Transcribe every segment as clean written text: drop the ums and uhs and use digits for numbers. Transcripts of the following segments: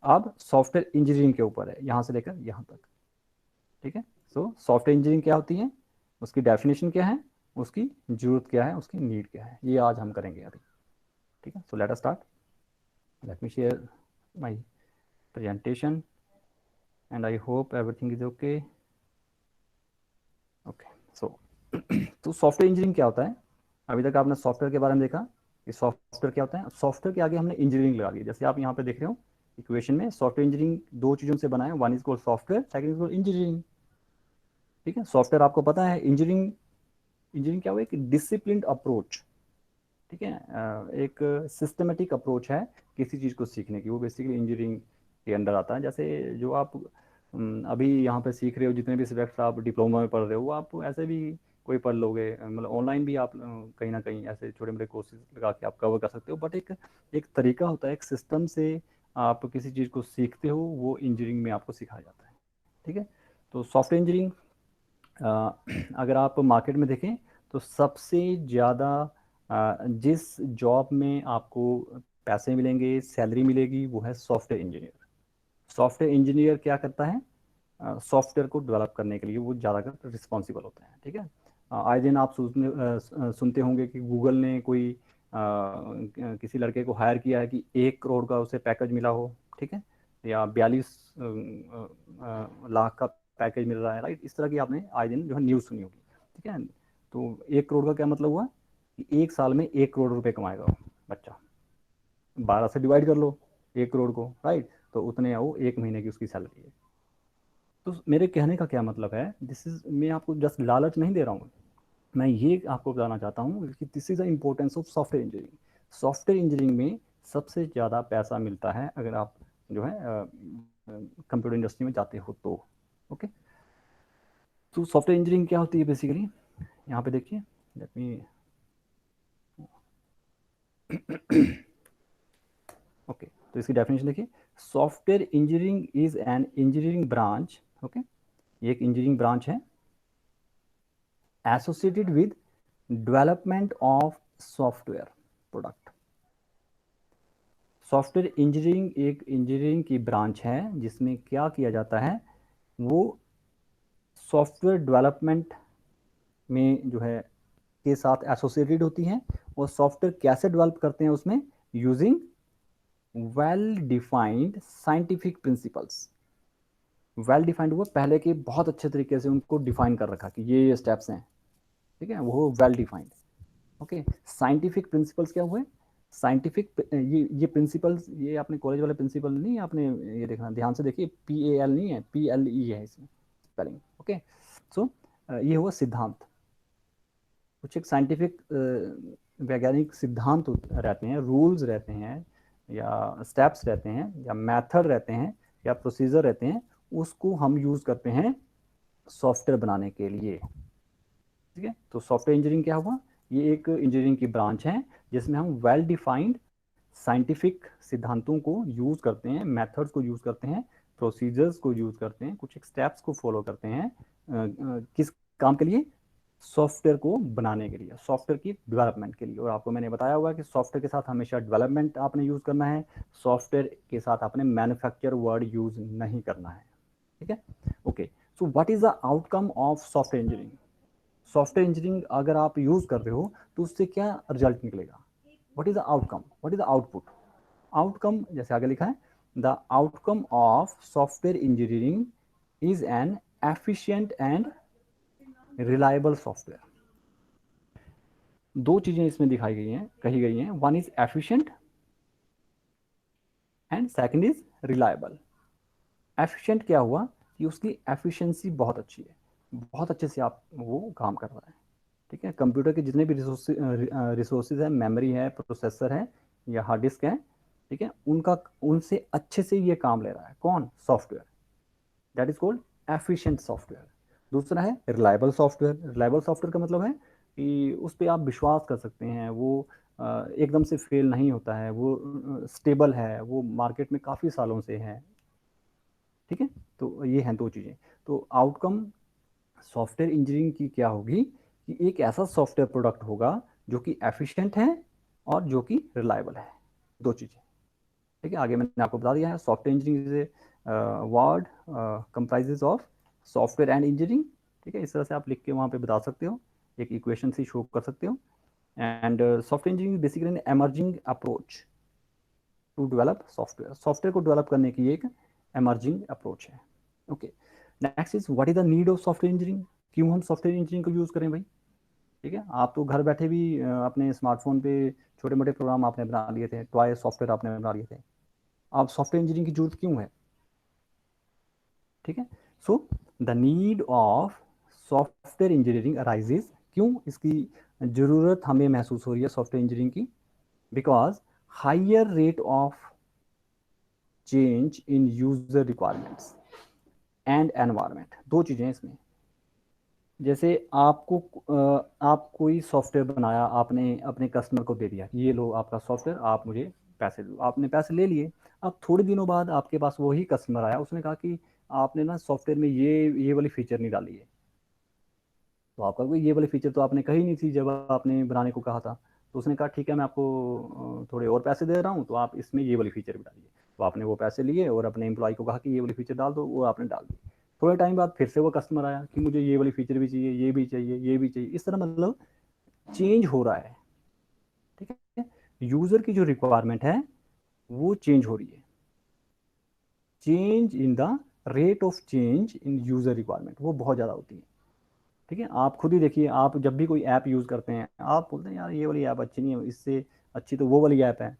अब software engineering के ऊपर है, यहाँ से लेकर यहाँ तक। ठीक है, सो सॉफ्टवेयर इंजीनियरिंग क्या होती है, उसकी डेफिनेशन क्या है, उसकी जरूरत क्या है, उसकी नीड क्या है, ये आज हम करेंगे अभी। ठीक है, so let us start. Let me share my presentation and I hope everything is okay. Okay, so तो सॉफ्टवेयर इंजीनियरिंग क्या होता है। अभी तक आपने सॉफ्टवेयर के बारे में देखा कि सॉफ्टवेयर क्या होता है। सॉफ्टवेयर के आगे हमने इंजीनियरिंग लगा दी, जैसे आप यहाँ पे देख रहे हो इक्वेशन में सॉफ्टवेयर इंजीनियरिंग दो चीज़ों से बना है, one is called software, second is called engineering. ठीक है, सॉफ्टवेयर आपको पता है, इंजीनियरिंग, इंजीनियरिंग क्या हुआ, एक डिसिप्लिन्ड अप्रोच। ठीक है, एक सिस्टमेटिक अप्रोच है किसी चीज़ को सीखने की, वो बेसिकली इंजीनियरिंग के अंडर आता है। जैसे जो आप अभी यहाँ पे सीख रहे हो, जितने भी सब्जेक्ट्स आप डिप्लोमा में पढ़ रहे हो, वो आप ऐसे भी कोई पढ़ लोगे, मतलब ऑनलाइन भी आप कहीं ना कहीं ऐसे छोटे मोटे कोर्सेज लगा के आप कवर कर सकते हो। बट एक एक तरीका होता है, एक सिस्टम से आप किसी चीज़ को सीखते हो, वो इंजीनियरिंग में आपको सिखाया जाता है। ठीक है, तो सॉफ्टवेयर इंजीनियरिंग अगर आप मार्केट में देखें तो सबसे ज़्यादा जिस जॉब में आपको पैसे मिलेंगे, सैलरी मिलेगी, वो है सॉफ्टवेयर इंजीनियर। सॉफ्टवेयर इंजीनियर क्या करता है, सॉफ्टवेयर को डेवलप करने के लिए वो ज़्यादातर रिस्पॉन्सिबल होते हैं। ठीक है, आए दिन आप सुनते होंगे कि गूगल ने कोई किसी लड़के को हायर किया है कि 1 करोड़ का उसे पैकेज मिला हो। ठीक है, या 42 लाख का पैकेज मिल रहा है, राइट। इस तरह की आपने आए दिन जो है न्यूज़ सुनी होगी। ठीक है, तो 1 करोड़ का क्या मतलब हुआ कि 1 साल में 1 करोड़ रुपए कमाएगा वो बच्चा। 12 से डिवाइड कर लो 1 करोड़ को, राइट, तो उतने वो 1 महीने की उसकी सैलरी है। तो मेरे कहने का क्या मतलब है, दिस इज, मैं आपको जस्ट लालच नहीं दे रहा हूँ, मैं ये आपको बताना चाहता हूँ कि this is the importance of software engineering. Software engineering में सबसे ज़्यादा पैसा मिलता है अगर आप जो है कंप्यूटर इंडस्ट्री में जाते हो तो। ओके, तो सॉफ्टवेयर इंजीनियरिंग क्या होती है बेसिकली, यहाँ पे देखिए, लेट मी ओके, तो इसकी डेफिनेशन देखिए, software engineering is an engineering branch. Okay, ये एक इंजीनियरिंग ब्रांच है associated with development of software product. Software engineering एक इंजीनियरिंग की ब्रांच है जिसमें क्या किया जाता है, वो सॉफ्टवेयर डेवलपमेंट में जो है के साथ एसोसिएटेड होती हैं। और सॉफ्टवेयर कैसे डेवलप करते हैं उसमें, using well defined scientific principles. Well defined हुआ, पहले के बहुत अच्छे तरीके से उनको डिफाइन कर रखा कि ये स्टेप्स हैं। ठीक है, वो well defined. Okay, scientific principles क्या हुए, साइंटिफिक ये प्रिंसिपल्स, ये अपने कॉलेज वाले प्रिंसिपल नहीं, आपने ये देखना ध्यान से देखिए, PAL नहीं है, PLE है इसमें स्पेलिंग। ओके, सो ये हुआ सिद्धांत। कुछ एक साइंटिफिक वैज्ञानिक सिद्धांत रहते हैं, रूल्स रहते हैं, या स्टेप्स रहते हैं, या मेथड रहते हैं, या प्रोसीजर रहते हैं, उसको हम यूज़ करते हैं सॉफ्टवेयर बनाने के लिए। ठीक है, तो सॉफ्टवेयर इंजीनियरिंग क्या हुआ, ये एक इंजीनियरिंग की ब्रांच है जिसमें हम वेल डिफाइंड साइंटिफिक सिद्धांतों को यूज़ करते हैं, मेथड्स को यूज़ करते हैं, प्रोसीजर्स को यूज़ करते हैं, कुछ एक स्टेप्स को फॉलो करते हैं किस काम के लिए, सॉफ्टवेयर को बनाने के लिए, सॉफ्टवेयर की डेवलपमेंट के लिए। और आपको मैंने बताया हुआ कि सॉफ्टवेयर के साथ हमेशा डेवलपमेंट आपने यूज़ करना है, सॉफ्टवेयर के साथ आपने मैन्युफैक्चर वर्ड यूज़ नहीं करना है। ठीक है, okay, so what is the outcome of software engineering. Software engineering अगर आप यूज़ कर रहे हो तो उससे क्या रिजल्ट निकलेगा, what is the outcome, what is the output. Outcome जैसे आगे लिखा है, the outcome of software engineering is an efficient and reliable software. दो चीजें इसमें दिखाई गई हैं, कही गई हैं, one is efficient and second is reliable. Efficient क्या हुआ कि उसकी एफिशिएंसी बहुत अच्छी है, बहुत अच्छे से आप वो काम कर रहा है। ठीक है, कंप्यूटर के जितने भी रिसोर्सेज हैं, मेमोरी है, प्रोसेसर है, या हार्ड डिस्क है, ठीक है, उनका उनसे अच्छे से ये काम ले रहा है कौन, software, that is called efficient software. दूसरा है रिलायबल सॉफ्टवेयर। रिलायबल सॉफ्टवेयर का मतलब है कि उस पर आप विश्वास कर सकते हैं, वो एकदम से फेल नहीं होता है, वो स्टेबल है, वो मार्केट में काफ़ी सालों से है। ठीक है, तो ये हैं दो चीज़ें। तो आउटकम सॉफ्टवेयर इंजीनियरिंग की क्या होगी कि एक ऐसा सॉफ्टवेयर प्रोडक्ट होगा जो कि एफिशिएंट है और जो कि रिलायबल है, दो चीज़ें। ठीक है, आगे मैंने आपको बता दिया है software engineering is a word comprises of software and engineering. ठीक है, इस तरह से आप लिख के वहाँ पे बता सकते हो, एक इक्वेशन से शो कर सकते हो। And software engineering basically an emerging approach to develop software, software को डेवलप करने की एक एमर्जिंग अप्रोच है। Okay, next is what is the need of software engineering, क्यों हम सॉफ्टवेयर इंजीनियरिंग को यूज़ करें भाई। ठीक है, आप तो घर बैठे भी अपने स्मार्टफोन पे छोटे मोटे प्रोग्राम आपने बना लिए थे, टॉय सॉफ्टवेयर आपने बना लिए थे, आप सॉफ्टवेयर इंजीनियरिंग की जरूरत क्यों है। ठीक है, so the need of software engineering arises, क्यों इसकी ज़रूरत हमें महसूस हो रही है सॉफ्टवेयर इंजीनियरिंग की, because higher rate of change in user requirements and environment. दो चीज़ें इसमें, जैसे आपको आप कोई सॉफ्टवेयर बनाया, आपने अपने कस्टमर को दे दिया, ये लो आपका सॉफ्टवेयर, आप मुझे पैसे दो, आपने पैसे ले लिए। अब थोड़े दिनों बाद आपके पास वही कस्टमर आया, उसने कहा कि आपने ना सॉफ्टवेयर में ये वाली फीचर नहीं डाली है। तो आपका कोई ये वाली फीचर तो आपने कही नहीं थी जब आपने बनाने को कहा था। तो उसने कहा ठीक है, मैं आपको थोड़े और पैसे दे रहा हूँ, तो आप इसमें ये वाली फीचर भी डालिए। तो आपने वो पैसे लिए और अपने एम्प्लॉय को कहा कि ये वाली फीचर डाल दो, वो आपने डाल दी। थोड़े टाइम बाद फिर से वो कस्टमर आया कि मुझे ये वाली फीचर भी चाहिए, ये भी चाहिए, ये भी चाहिए। इस तरह मतलब चेंज हो रहा है। ठीक है, यूजर की जो रिक्वायरमेंट है वो चेंज हो रही है। Change in the rate of change in user requirement वो बहुत ज़्यादा होती है। ठीक है, आप खुद ही देखिए, आप जब भी कोई ऐप यूज़ करते हैं, आप बोलते हैं यार ये वाली ऐप अच्छी नहीं है, इससे अच्छी तो वो वाली ऐप है।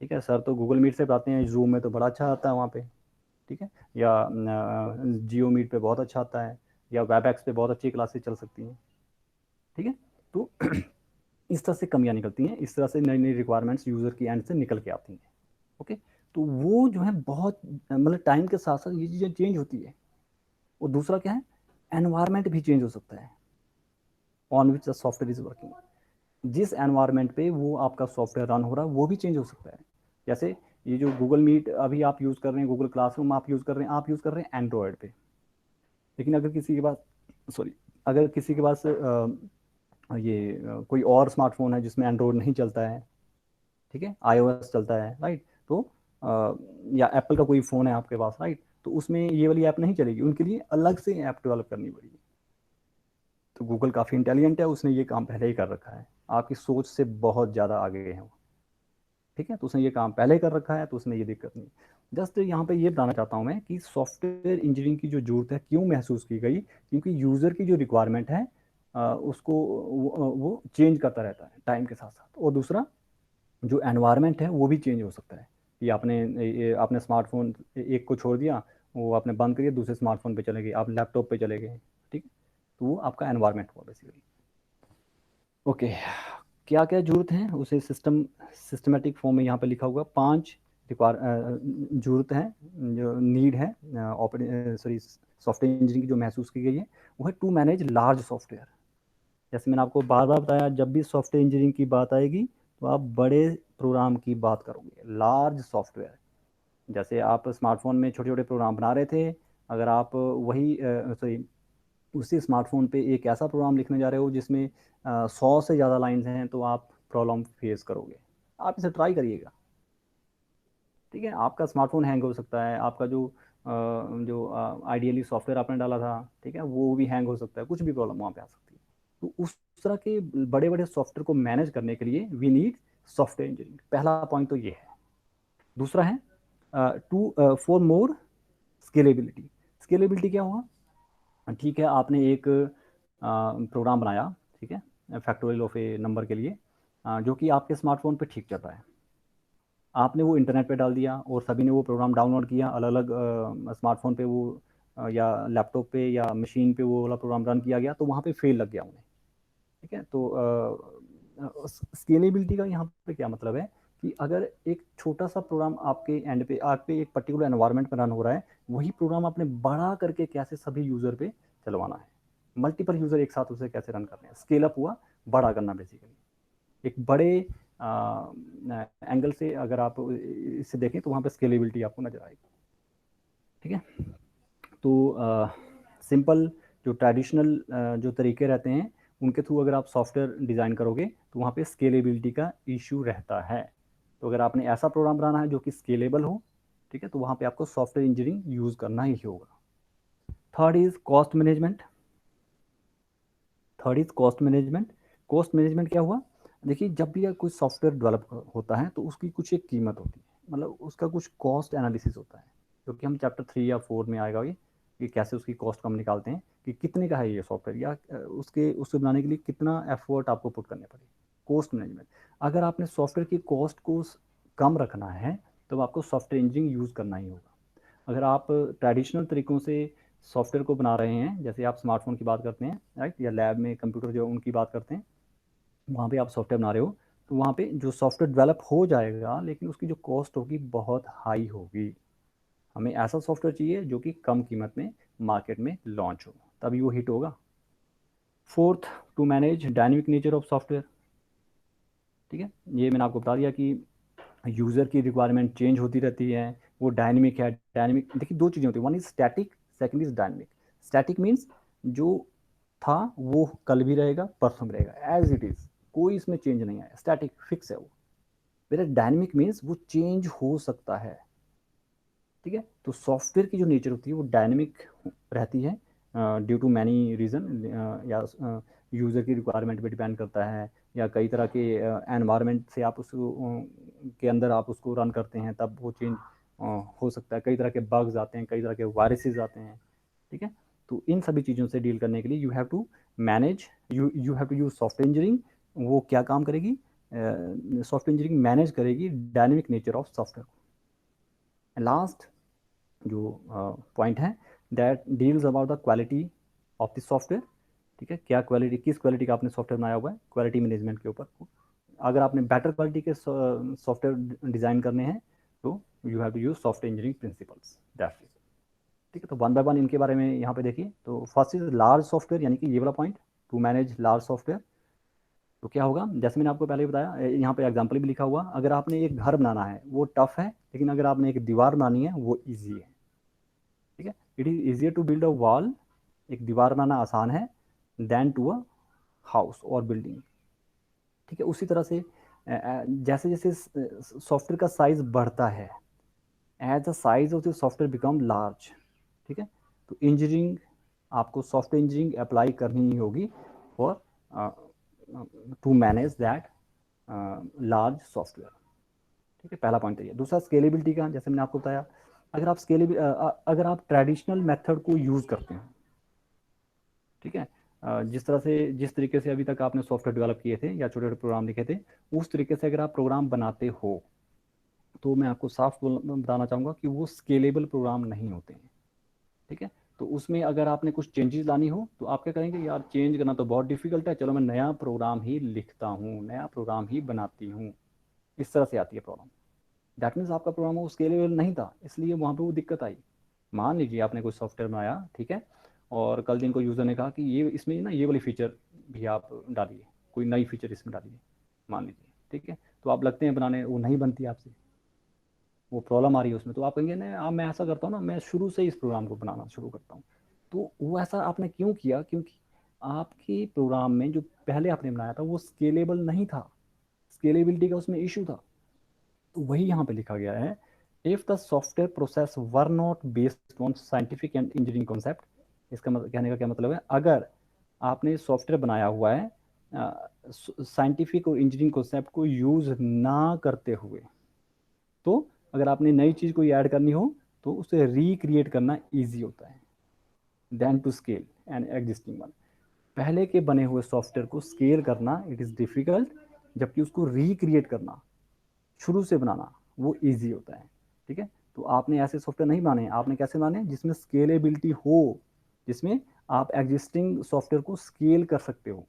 ठीक है, सर तो गूगल मीट से बताते हैं, जूम में तो बड़ा अच्छा आता है वहाँ पे। ठीक है, या जियो मीट पे बहुत अच्छा आता है, या वेब एक्स पे बहुत अच्छी क्लासेस चल सकती हैं। ठीक है, तो इस तरह से कमियां निकलती हैं, इस तरह से नई नई रिक्वायरमेंट्स यूज़र की एंड से निकल के आती हैं। ओके, तो वो जो है बहुत मतलब टाइम के साथ साथ ये चीज़ें चेंज होती है। और दूसरा क्या है, एनवायरनमेंट भी चेंज हो सकता है on which the software is working. जिस एनवायरनमेंट पे वो आपका सॉफ्टवेयर रन हो रहा है वो भी चेंज हो सकता है। जैसे ये जो गूगल मीट अभी आप यूज़ कर रहे हैं, गूगल क्लासरूम आप यूज़ कर रहे हैं, आप यूज़ कर रहे हैं एंड्रॉयड पे। लेकिन अगर किसी के पास, सॉरी, अगर किसी के पास कोई और स्मार्टफोन है जिसमें एंड्रॉयड नहीं चलता है, ठीक है, आईओएस चलता है, राइट, तो या एप्पल का कोई फ़ोन है आपके पास, राइट, तो उसमें ये वाली ऐप नहीं चलेगी, उनके लिए अलग से ऐप डेवलप करनी पड़ेगी। तो गूगल काफ़ी इंटेलिजेंट है, उसने ये काम पहले ही कर रखा है, आपकी सोच से बहुत ज़्यादा आगे हैं वो। ठीक है, तो उसने ये काम पहले कर रखा है, तो उसमें ये दिक्कत नहीं। जस्ट यहाँ पे ये बताना चाहता हूँ मैं कि सॉफ्टवेयर इंजीनियरिंग की जो जरूरत है क्यों महसूस की गई, क्योंकि यूज़र की जो रिक्वायरमेंट है उसको वो चेंज करता रहता है टाइम के साथ साथ। और दूसरा, जो एनवायरनमेंट है वो भी चेंज हो सकता है कि आपने स्मार्टफोन एक को छोड़ दिया, वो आपने बंद करिए, दूसरे स्मार्टफोन पे चले गए, आप लैपटॉप पे चले गए। ठीक है, तो वो आपका एनवायरनमेंट हुआ बेसिकली। ओके, क्या क्या जरूरत है उसे सिस्टमेटिक फॉर्म में यहाँ पे लिखा हुआ 5 रिक्वायर जरूरत है, जो नीड है सॉरी सॉफ्टवेयर इंजीनियरिंग की जो महसूस की गई है, वो है टू मैनेज लार्ज सॉफ्टवेयर। जैसे मैंने आपको बार बार बताया, जब भी सॉफ्टवेयर इंजीनियरिंग की बात आएगी तो आप बड़े प्रोग्राम की बात करोगे, लार्ज सॉफ्टवेयर। जैसे आप स्मार्टफोन में छोटे छोटे प्रोग्राम बना रहे थे, अगर आप वही सॉरी उसी स्मार्टफोन पे एक ऐसा प्रोग्राम लिखने जा रहे हो जिसमें 100 से ज़्यादा लाइंस हैं, तो आप प्रॉब्लम फेस करोगे। आप इसे ट्राई करिएगा। ठीक है, आपका स्मार्टफोन हैंग हो सकता है, आपका जो आइडियली सॉफ्टवेयर आपने डाला था, ठीक है, वो भी हैंग हो सकता है, कुछ भी प्रॉब्लम वहाँ पे आ सकती है। तो उस तरह के बड़े बड़े सॉफ्टवेयर को मैनेज करने के लिए वी नीड सॉफ्टवेयर इंजीनियरिंग। पहला पॉइंट तो ये है। दूसरा है to for more scalability. Scalability क्या हुआ, ठीक है, आपने एक प्रोग्राम बनाया, ठीक है, फैक्टोरियल ऑफ ए नंबर के लिए, जो कि आपके स्मार्टफोन पे ठीक चल रहा है। आपने वो इंटरनेट पे डाल दिया और सभी ने वो प्रोग्राम डाउनलोड किया, अलग अलग स्मार्टफोन पे वो या लैपटॉप पे या मशीन पे वो वाला प्रोग्राम रन किया गया, तो वहाँ पे फेल लग गया उन्हें। ठीक है, तो स्केलेबिलिटी का यहाँ पे क्या मतलब है कि अगर एक छोटा सा प्रोग्राम आपके एंड पे आपके एक पर्टिकुलर एनवायरनमेंट में रन हो रहा है, वही प्रोग्राम आपने बड़ा करके कैसे सभी यूज़र पे चलवाना है, मल्टीपल यूज़र एक साथ उसे कैसे रन करने हैं, स्केल अप हुआ, बड़ा करना बेसिकली। एक बड़े एंगल से अगर आप इसे देखें तो वहाँ पे स्केलेबिलिटी आपको नजर आएगी। ठीक है, तो सिंपल जो ट्रेडिशनल जो तरीके रहते हैं उनके थ्रू अगर आप सॉफ्टवेयर डिज़ाइन करोगे तो वहाँ पे स्केलेबिलिटी का इशू रहता है। तो अगर आपने ऐसा प्रोग्राम बनाना है जो कि स्केलेबल हो, ठीक है, तो वहाँ पे आपको सॉफ्टवेयर इंजीनियरिंग यूज़ करना ही होगा। Third is cost management. Cost management क्या हुआ? देखिए, जब भी कोई सॉफ्टवेयर डेवलप होता है तो उसकी कुछ एक कीमत होती है, मतलब उसका कुछ कॉस्ट एनालिसिस होता है, जो कि हम चैप्टर 3 या 4 में आएगा ये, कि कैसे उसकी कॉस्ट हम निकालते हैं कि कितने का है ये सॉफ्टवेयर, या उसके बनाने के लिए कितना एफर्ट आपको पुट करने पड़े। कॉस्ट मैनेजमेंट, अगर आपने सॉफ्टवेयर की कॉस्ट को कम रखना है तो आपको सॉफ्टवेयर इंजीनियरिंग यूज़ करना ही होगा। अगर आप ट्रेडिशनल तरीक़ों से सॉफ्टवेयर को बना रहे हैं, जैसे आप स्मार्टफोन की बात करते हैं, राइट, या लैब में कंप्यूटर जो उनकी बात करते हैं, वहाँ पे आप सॉफ्टवेयर बना रहे हो, तो वहाँ पे जो सॉफ्टवेयर डेवलप हो जाएगा लेकिन उसकी जो कॉस्ट होगी बहुत हाई होगी। हमें ऐसा सॉफ्टवेयर चाहिए जो कि कम कीमत में मार्केट में लॉन्च हो, तभी वो हिट होगा। Fourth, to manage dynamic nature of software. ठीक है, ये मैंने आपको बता दिया कि यूज़र की रिक्वायरमेंट चेंज होती रहती है, वो डायनेमिक है। डायनेमिक, देखिए दो चीज़ें होती हैं, one is static, second is dynamic. Static means जो था वो कल भी रहेगा, परसों भी रहेगा, एज इट इज़, कोई इसमें चेंज नहीं है, स्टैटिक फिक्स है वो। मेरा डायनेमिक मीन्स वो चेंज हो सकता है। ठीक है, तो सॉफ्टवेयर की जो नेचर होती है वो डायनेमिक रहती है ड्यू टू मैनी रीज़न, या यूज़र की रिक्वायरमेंट पे डिपेंड करता है, या कई तरह के एनवायरनमेंट से आप उसको के अंदर आप उसको रन करते हैं, तब वो चेंज हो सकता है। कई तरह के बग्स आते हैं, कई तरह के वायरसेस आते हैं। ठीक है, तो इन सभी चीज़ों से डील करने के लिए you have to manage, you have to use software engineering. वो क्या काम करेगी? सॉफ्टवेयर इंजीनियरिंग मैनेज करेगी डायनेमिक नेचर ऑफ सॉफ्टवेयर को। लास्ट जो पॉइंट है, that deals about the quality of the software. ठीक है, क्या क्वालिटी, किस क्वालिटी का आपने सॉफ्टवेयर बनाया हुआ है, क्वालिटी मैनेजमेंट के ऊपर। अगर आपने बेटर क्वालिटी के सॉफ्टवेयर डिज़ाइन करने हैं तो you have to use software engineering principles, that's it. ठीक है, तो वन बाय वन इनके बारे में यहाँ पे देखिए। तो फर्स्ट इज लार्ज सॉफ्टवेयर, यानी कि ये वाला point, to manage large software. तो क्या होगा, जैसे मैंने आपको पहले बताया, यहाँ पे एग्जाम्पल भी लिखा हुआ, अगर आपने एक घर बनाना है वो टफ है, लेकिन अगर आपने एक दीवार बनानी है वो ईजी है। ठीक है, it is easier to build a wall, एक दीवार बनाना आसान है, देन टू अ हाउस और बिल्डिंग। ठीक है, उसी तरह से जैसे जैसे सॉफ्टवेयर का साइज बढ़ता है, as the size of the software become large. ठीक है, तो इंजीनियरिंग, आपको सॉफ्टवेयर इंजीनियरिंग अप्लाई करनी ही होगी for to manage that large software. ठीक है, पहला पॉइंट तो ये। दूसरा स्केलेबिलिटी का, जैसे मैंने आपको बताया, अगर आप अगर आप ट्रेडिशनल मेथड को यूज़ करते हैं, ठीक है, जिस तरीके से अभी तक आपने सॉफ्टवेयर डेवलप किए थे या छोटे छोटे प्रोग्राम लिखे थे, उस तरीके से अगर आप प्रोग्राम बनाते हो तो मैं आपको साफ बताना चाहूँगा कि वो स्केलेबल प्रोग्राम नहीं होते हैं। ठीक है, तो उसमें अगर आपने कुछ चेंजेस लानी हो तो आप क्या करेंगे, यार चेंज करना तो बहुत डिफिकल्ट है, चलो मैं नया प्रोग्राम ही लिखता हूँ, नया प्रोग्राम ही बनाती हूँ। इस तरह से आती है प्रॉब्लम। दैट मीन्स आपका प्रोग्राम वो स्केलेबल नहीं था, इसलिए वहाँ पे वो दिक्कत आई। मान लीजिए आपने कोई सॉफ्टवेयर बनाया, ठीक है, और कल दिन को यूज़र ने कहा कि ये इसमें ना ये वाली फीचर भी आप डालिए, कोई नई फीचर इसमें डालिए, मान लीजिए। ठीक है, तो आप लगते हैं बनाने, वो नहीं बनती आपसे, वो प्रॉब्लम आ रही है उसमें, तो आप कहेंगे नहीं, आप, मैं ऐसा करता हूँ ना, मैं शुरू से इस प्रोग्राम को बनाना शुरू करता हूँ। तो वो ऐसा आपने क्यों किया? क्योंकि आपके प्रोग्राम में जो पहले आपने बनाया था वो स्केलेबल नहीं था, स्केलेबिलिटी का उसमें इशू था। तो वही यहाँ पे लिखा गया है, if the software process were not based on scientific and engineering concept. इसका कहने का क्या मतलब है, अगर आपने सॉफ्टवेयर बनाया हुआ है साइंटिफिक और इंजीनियरिंग कॉन्सेप्ट को यूज ना करते हुए, तो अगर आपने नई चीज़ कोई ऐड करनी हो तो उसे रिक्रिएट करना ईजी होता है then to scale an existing one. पहले के बने हुए सॉफ्टवेयर को स्केल करना इट इज़ डिफ़िकल्ट, जबकि उसको रिक्रिएट करना, शुरू से बनाना, वो ईजी होता है। ठीक है, तो आपने ऐसे सॉफ्टवेयर नहीं बनाने, आपने कैसे बनाने, जिसमें स्केलेबिलिटी हो, जिसमें आप एग्जिस्टिंग सॉफ्टवेयर को स्केल कर सकते हो।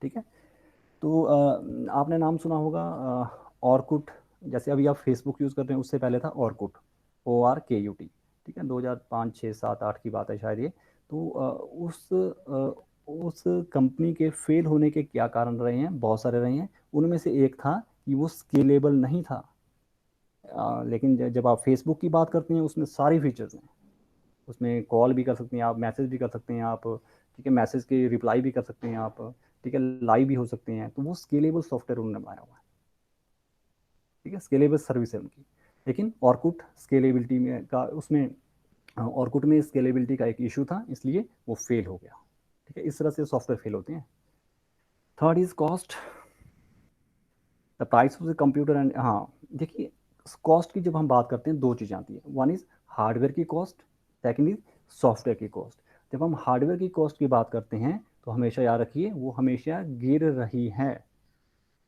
ठीक है, तो आपने नाम सुना होगा ऑर्कुट। जैसे अभी आप फेसबुक यूज़ करते हैं, उससे पहले था ऑर्कुट, ORKUT। ठीक है, 2005 6 7 8 की बात है शायद ये। तो उस कंपनी के फेल होने के क्या कारण रहे हैं? बहुत सारे रहे हैं। उनमें से एक था कि वो स्केलेबल नहीं था। लेकिन जब आप फेसबुक की बात करते हैं, उसमें सारी फीचर्स हैं, उसमें कॉल भी कर सकते हैं आप, मैसेज भी कर सकते हैं आप, ठीक है, मैसेज के रिप्लाई भी कर सकते हैं आप, ठीक है, लाइव भी हो सकते हैं। तो वो स्केलेबल सॉफ्टवेयर उन्होंने बनाया हुआ है। ठीक है, स्केलेबल सर्विस है उनकी। लेकिन ऑर्कुट स्केलेबिलिटी में का उसमें ऑर्कुट में स्केलेबिलिटी का एक इशू था, इसलिए वो फेल हो गया। ठीक है, इस तरह से सॉफ्टवेयर फेल होते हैं। Third is cost, the price of the computer and, हाँ देखिए, कॉस्ट की जब हम बात करते हैं दो चीज़ें आती हैं, वन इज हार्डवेयर की कॉस्ट, सेकेंड इज सॉफ्टवेयर की कॉस्ट। जब हम हार्डवेयर की कॉस्ट की बात करते हैं तो हमेशा याद रखिए वो हमेशा गिर रही है।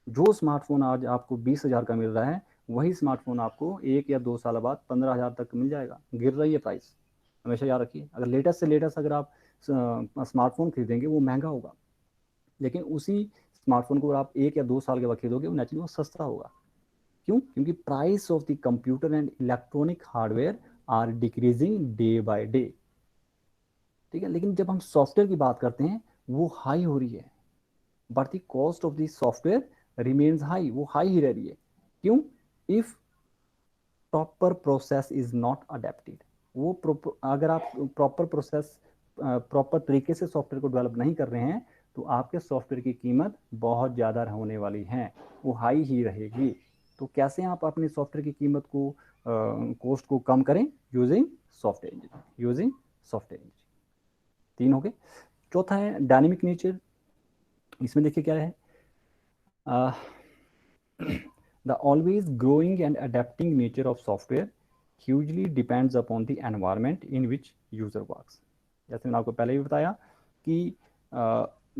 जो स्मार्टफोन आज आपको 20,000 का मिल रहा है, वही स्मार्टफोन आपको 1 या 2 साल बाद 15,000 तक मिल जाएगा। गिर रही है प्राइस, हमेशा याद रखिए। अगर लेटेस्ट से लेटेस्ट अगर आप स्मार्टफोन खरीदेंगे वो महंगा होगा, लेकिन उसी स्मार्टफोन को आप 1 या 2 साल के बाद खरीदोगे वो नेचुरली वो सस्ता होगा। क्यों? क्योंकि price of the computer and electronic hardware are decreasing day by day. ठीक है, लेकिन जब हम सॉफ्टवेयर की बात करते हैं वो हाई हो रही है, but the cost of the software remains high, वो हाई ही रह रही है। क्यों? If proper process is not adapted, वो अगर आप प्रॉपर प्रोसेस प्रॉपर तरीके से सॉफ्टवेयर को डेवलप नहीं कर रहे हैं तो आपके सॉफ्टवेयर की कीमत बहुत ज़्यादा होने वाली है, वो हाई ही रहेगी। तो कैसे आप अपने सॉफ्टवेयर की कीमत को कॉस्ट को कम करें? Using software engineering, using software engineering. 3 हो गए। चौथा है डायनेमिक नेचर। इसमें देखिए क्या है, the always growing and adapting nature of software hugely depends upon the environment in which user works। जैसे मैंने आपको पहले भी बताया कि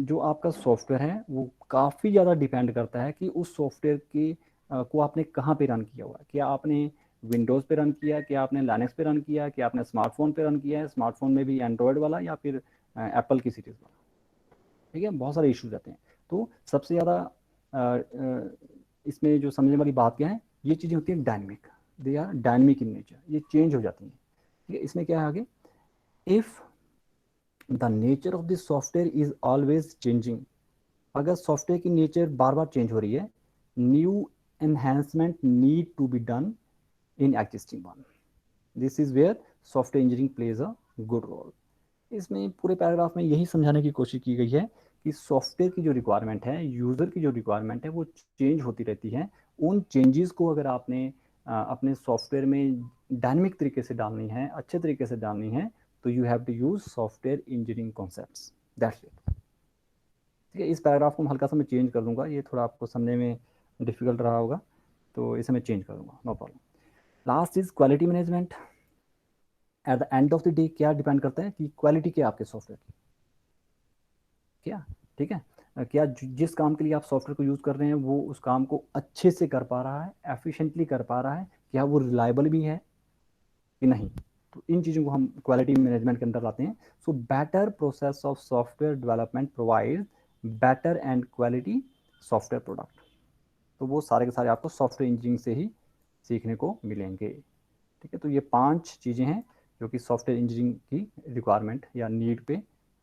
जो आपका सॉफ्टवेयर है वो काफ़ी ज़्यादा डिपेंड करता है कि उस सॉफ्टवेयर की को आपने कहाँ पे रन किया हुआ है। क्या आपने विंडोज़ पे रन किया, क्या आपने लाइनक्स पे रन किया, क्या आपने स्मार्टफोन पे रन किया है, स्मार्टफोन में भी एंड्रॉयड वाला या फिर एप्पल की सीरीज़ वाला। ठीक है, बहुत सारे इश्यूज रहते हैं। तो सबसे ज़्यादा इसमें जो समझने वाली बात क्या है, ये चीज़ें होती हैं dynamic, they are dynamic in nature, ये चेंज हो जाती हैं। ठीक है, इसमें क्या है आगे, if the nature of the software is always changing, अगर सॉफ्टवेयर की नेचर बार बार चेंज हो रही है, new enhancement need to be done in existing one. This is where software engineering plays a good role. इसमें पूरे पैराग्राफ में यही समझाने की कोशिश की गई है कि सॉफ्टवेयर की जो रिक्वायरमेंट है, यूज़र की जो रिक्वायरमेंट है, वो चेंज होती रहती है। उन चेंजेस को अगर आपने अपने सॉफ्टवेयर में डायनेमिक तरीके से डालनी है, अच्छे तरीके से डालनी है, तो you have to use software engineering concepts, that's it. ठीक है, इस पैराग्राफ को हम हल्का सा मैं चेंज कर दूंगा, ये थोड़ा आपको समझने में डिफिकल्ट रहा होगा, तो इसे मैं चेंज कर दूंगा, no problem. Last is quality management. At the end of the day क्या डिपेंड करता है कि क्वालिटी क्या आपके सॉफ्टवेयर की, क्या, ठीक है, क्या जिस काम के लिए आप सॉफ्टवेयर को यूज़ कर रहे हैं वो उस काम को अच्छे से कर पा रहा है, एफिशिएंटली कर पा रहा है, क्या वो रिलायबल भी है कि नहीं। तो इन चीज़ों को हम क्वालिटी मैनेजमेंट के अंदर लाते हैं। So better process of software development provide better and quality software product. तो वो सारे के सारे आपको सॉफ्टवेयर इंजीनियरिंग से ही सीखने को मिलेंगे। ठीक है, तो ये 5 चीज़ें हैं जो कि सॉफ्टवेयर इंजीनियरिंग की रिक्वायरमेंट या नीड पे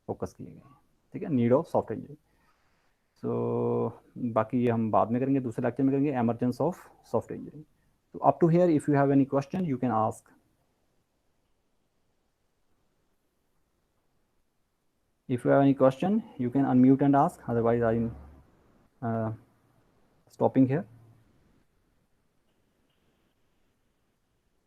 फोकस किए गए हैं। ठीक है, नीड ऑफ सॉफ्टवेयर इंजीनियरिंग। सो बाकी ये हम बाद में करेंगे, दूसरे लेक्चर में करेंगे, एमरजेंस ऑफ सॉफ्टवेयर इंजीनियरिंग। तो up to here if you have any question you can ask. If you have any question, you can unmute and ask. Otherwise, I'm stopping here.